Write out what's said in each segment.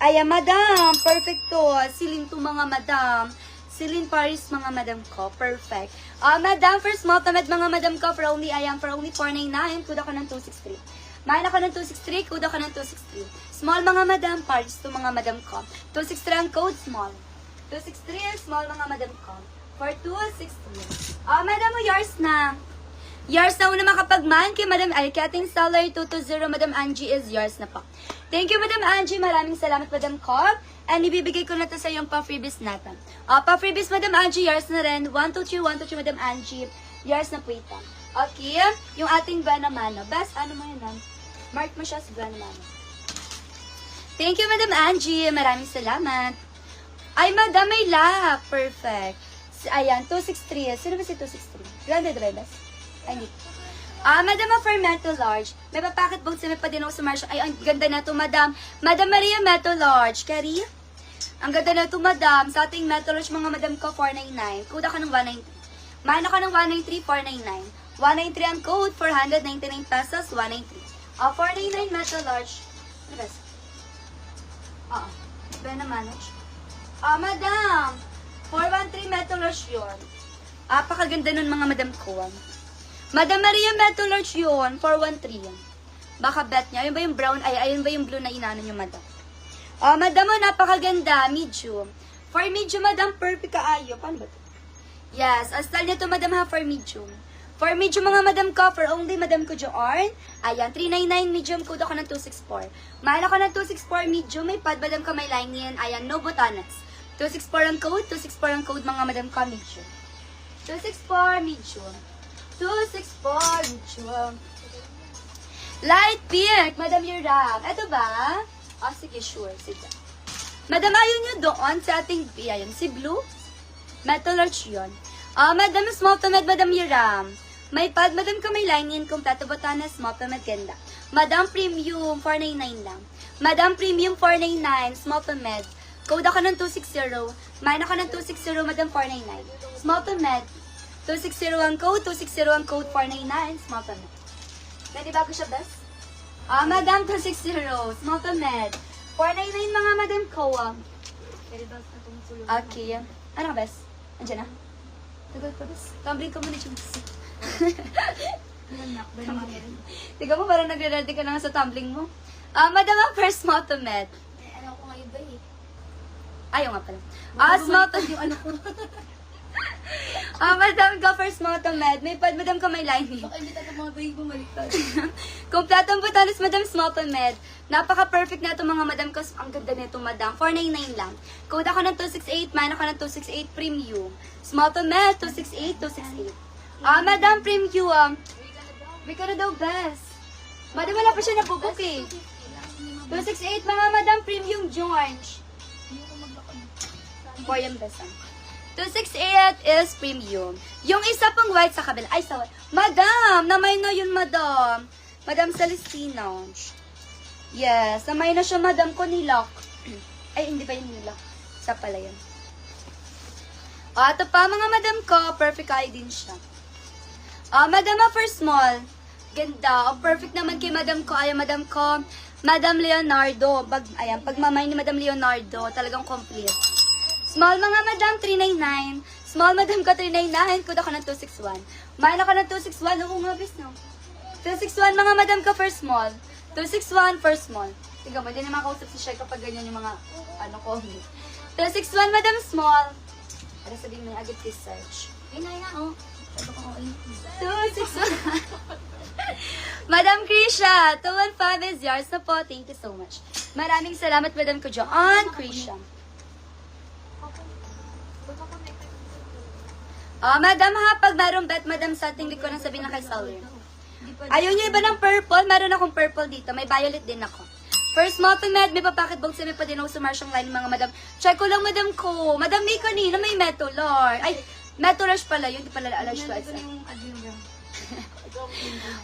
Ayan, madam. Perfect to. Silin to mga madam. Silin Paris mga madam ko. Perfect. Madam, for small tamad mga madam ko, for only 499, kuda ko ng 263. Main ako ng 263, kuda ko ng 263. Small mga madam, Paris to mga madam ko. 263 ang code, small. 263, small mga madam ko. For 263. Madam, yours na. Yours na una makapagman kay Madam ay kay ating salary 220, Madam Angie is yours na po. Thank you, Madam Angie. Maraming salamat, Madam Cobb. And ibibigay ko na to sa yung pa-freebies natin. Pa-freebies, Madam Angie, yours na rin. 123, Madam Angie. Yours na po ito. Okay? Yung ating Banamano. Best, ano mo yun, mark mo siya sa Banamano. Thank you, Madam Angie. Maraming salamat. Ay, Madam, may lock. Perfect. Ayan, 263. Sino ba si 263? Grande Drivers? Ay, hindi. Madam, for Metal Large. May papacket box na may pa din ako sa Marshall. Ay, ang ganda na to, Madam. Madam Maria Metal Large. Carrie? Ang ganda na to, Madam. Sa ating Metal Large, mga Madam ko, 499. Kuda ka ng 193. Mahal ako ng 193, 499. 193 ang code, 499 pesos, 193. 499 Metal Large. Ano ba? Ben na manage. Madam. 413 Metal Large yun. Pakaganda nun, mga Madam ko. Madam Maria Metal Large yun, 413 yan. Baka bet niya. Ayun ba yung brown? Ayun ba yung blue na inano niyo, Madam? Madam, napakaganda. Medium. For medium, Madam, perfect kaayo. Paano ba ito? Yes, style niya to, Madam, ha, for medium. For medium, mga Madam ko, for only Madam ko, Joarn. Ayan, 399 medium, code ako ng 264. Mahal ako ng 264 medium. May pad, Madam ko, may line yan. Ayan, no botanas. 264 ang code, 264 ang code, mga Madam ko, medium. 264 medium. 264 medium. Light pink, Madam Yuram. Ito ba? Sige, sure. Sige. Madam, ayun nyo doon sa ating, ayan, si Blue. Metal Large yun. Madam, small to med, Madam Yuram. May pad, Madam ko may line in, kompleto botana, small to med, ganda. Madam Premium, 499 lang. Madam Premium, 499, small to med. Code ako ng 260. Mine ako ng 260, Madam, 499. Small to med. 260 ang code, 260 ang code, 499, small to med. Pwede bago siya, best? Madam, 260, small to med. 499 mga Madam ko. Pwede ba itong sulong? Okay. Ano ka, best? Andiyan na? Tagal pa, best. Tumbling ka muna, Chums. Tiga mo, parang nagre-ready ka na nga sa tumbling mo. Madam, first small to med. Ano ko ngayon ba eh? Ayaw nga pala. Small to med. Ano ko? Madam, go for small to med. May pad, Madam, ka may lining. Baka hindi tayo mga bayi bumaliktad. Kompletong botanis, Madam, small to med. Napaka-perfect na ito, mga Madam ko. Ang ganda nito, Madam. 499 lang. Code ako ng 268, man ako ng 268 premium. Small to med, 268, 268. Madam, premium. We ka na daw, best. Madam, wala pa siya nabubuk eh. 268, mga Madam, premium George. For yung best, 268 is premium. Yung isa pang white sa kabila. Ay, sorry. Madam! Namay na yun, Madam. Madam Celestina. Yes, namay na siya, Madam ko nilak. Ay, hindi pa yun nilak. Isa pala yun. Ito pa, mga Madam ko. Perfect eye din siya. Madam, for small. Ganda. Perfect naman kay Madam ko. Ayan, Madam ko. Madam Leonardo. Ayan, pagmamay ni Madam Leonardo. Talagang complete. Small, mga Madam, 399. Small, Madam ko, 399. Kuda ko ng 261. Main ako ng 261. Oo nga, bis, no? 261, mga Madam ko, for small. 261 for small. Tingnan mo, hindi na makausap si Shai kapag ganyan yung mga, comment. 261, Madam, small. Ano sabihin mo, agad kiss search. Ay, naya, oh. 261. Madam Krisha, 215 is yours na po. Thank you so much. Maraming salamat, Madam ko, Joanne Krisha. Madam ha, pag mayroong bet, Madam, sa ating ko nang sabihin na kay Salir. Ayaw niyo iba ng purple? Meron akong purple dito. May violet din ako. First Mountain Med, may papacket box, may pa din ako sa Marshall line, mga Madam. Check ko lang, Madam ko. Madam, may kanina, may Metolar. Ay, Metolar pala, yun, di pala alas ko.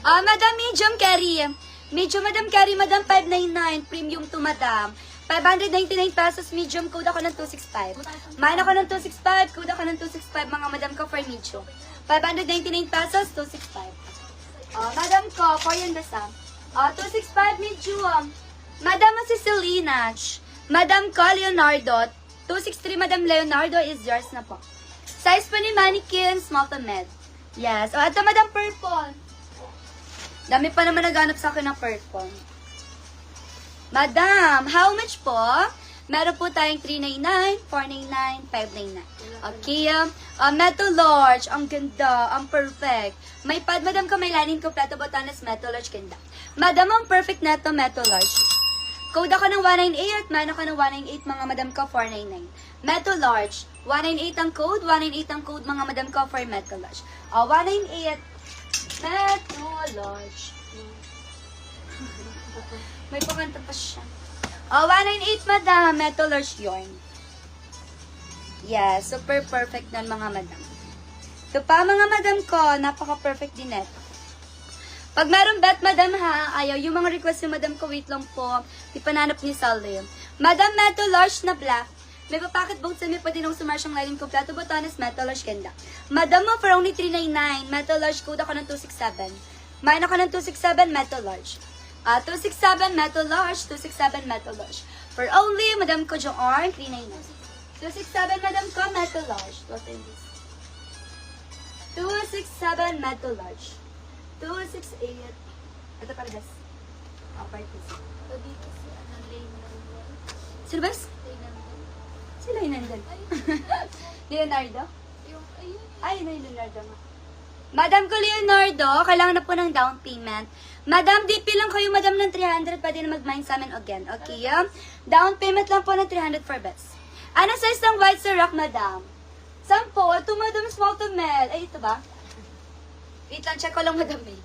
Madam, medium carry. Medium, Madam carry, Madam, 599. Premium to, Madam. 599 pesos, medium, code ako ng 265. Mine ako ng 265, code ako ng 265, mga Madam ko for medium. 599 pesos, 265. Madam ko, for yan basta. 265 medium. Madam, si Selena. Madam ko, Leonardo. 263, Madam Leonardo, is yours na po. Size po ni Mannequin, small to med. Yes. O, ito, Madam Purple. Dami pa naman naghanap sa akin ng purple. Madam, how much po? Meron po tayong 399, 499, 599. Okay, Metal Large, ang ganda, ang perfect. May pad, Madam, ko may lining kompleto, botanas, Metal Large, ganda. Madam, ang perfect neto, Metal Large. Code ako ng 198, man ako ng 198, mga Madam ko, 499. Metal Large, 198 ang code, 198 ang code, mga Madam ko, for Metal Large. 198, Metal Large. May pakanta pa siya. 198, Madam. Metal Large yarn. Yes, super perfect nun, mga Madam. Ito pa, mga Madam ko, napaka-perfect din ito. Pag meron bet, Madam, ha, ayaw, yung mga request ni Madam ko, wait lang po, ipananap ni Sally. Madam, Metal Large na black. May papacket both sa may pwede nung sumarsyang lining kompleto, botanes, Metal Large, ganda. Madam mo, for only 399, Metal Large, code ako ng 267. Main ako ng 267, Metal Large. 267 Metal Large, 267 Metal Large. For only, Madam ko, Joarn, 399. 267 Madam ko, Metal Large. What is this? 267 Metal Large. 268. Ito para this. Parties. Sabi kasi, Leonardo. Sino ba? Leonardo. Sila yun nandun. Leonardo? Yung, ayun. Ay, yun yung Leonardo nga. Madam ko, Leonardo, kailangan na po ng down payment. Madam, DP lang kayo, Madam, ng 300. Pwede na mag-mine sa amin again. Okay, down payment lang po ng 300 for bets. Ano size ng white syrup, Madam? 10. Ito, Madam, small to med. Ay, ito ba? Wait lang, check ko lang, Madam, eh.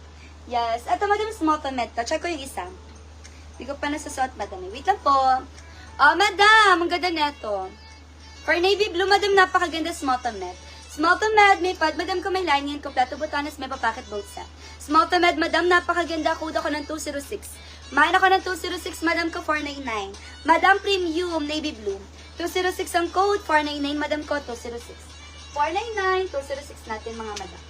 Yes. Ito, Madam, small to med to. Check ko yung isa. Hindi ko pa nasasuot, Madam, eh. Wait lang po. Madam, ang ganda neto. For navy blue, Madam, napakaganda small to med. Small to med, may pad, Madam, ko may lining, kompleto botanas, may papacket both set. Small to med, Madam, napakaganda, code ako ng 206. Main ako ng 206, Madam, ko 499. Madam, premium, navy blue. 206 ang code, 499, Madam, ko 206. 499, 206 natin, mga Madam.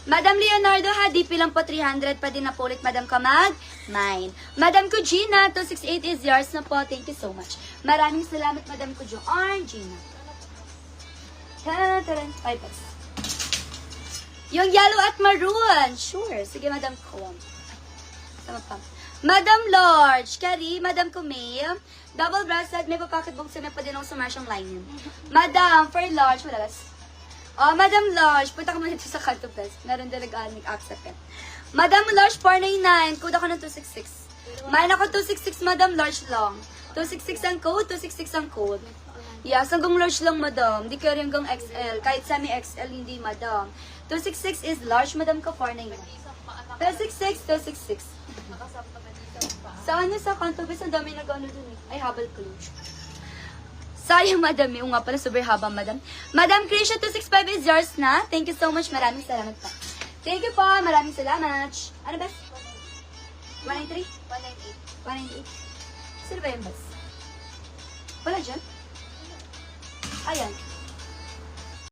Madam Leonardo, ha, DP lang po 300, pa din na po ulit, Madam, ko mag-mine. Madam ko, Gina, 268 is yours na po, thank you so much. Maraming salamat, Madam ko, Joanne, Gina. 5 bucks. Yung yellow at maroon. Sure. Sige, Madam ko. Sama pa. Madam Large. Carrie, Madam ko may. Double breasted. May papacket box na pa din ako sa marsyang line. Madam, for large. Wala gas. Madam Large. Punta ka muna dito sa Canto Best. Meron talaga nag-accept ka. Madam Large, 499. Code ako ng 266. Main ako 266, Madam Large lang. 266 ang code, 266 ang code. Yes, hanggang large lang, Madam. Di kaya hanggang XL. Kahit semi-XL, hindi, Madam. 266 is large, Madam ko, 499. 266, 266. Saan niya sa Canto Best? Ang dami nag-ano dun eh. Ay, habal clutch. Sayang, Madam. Yung nga pala, super haba, Madam. Madam Krisha, 265 is yours na. Thank you so much. Maraming salamat pa. Thank you po. Maraming salamat. Ano ba? 193? 198. 198. Sino ba yung bus? Wala dyan? Ayan.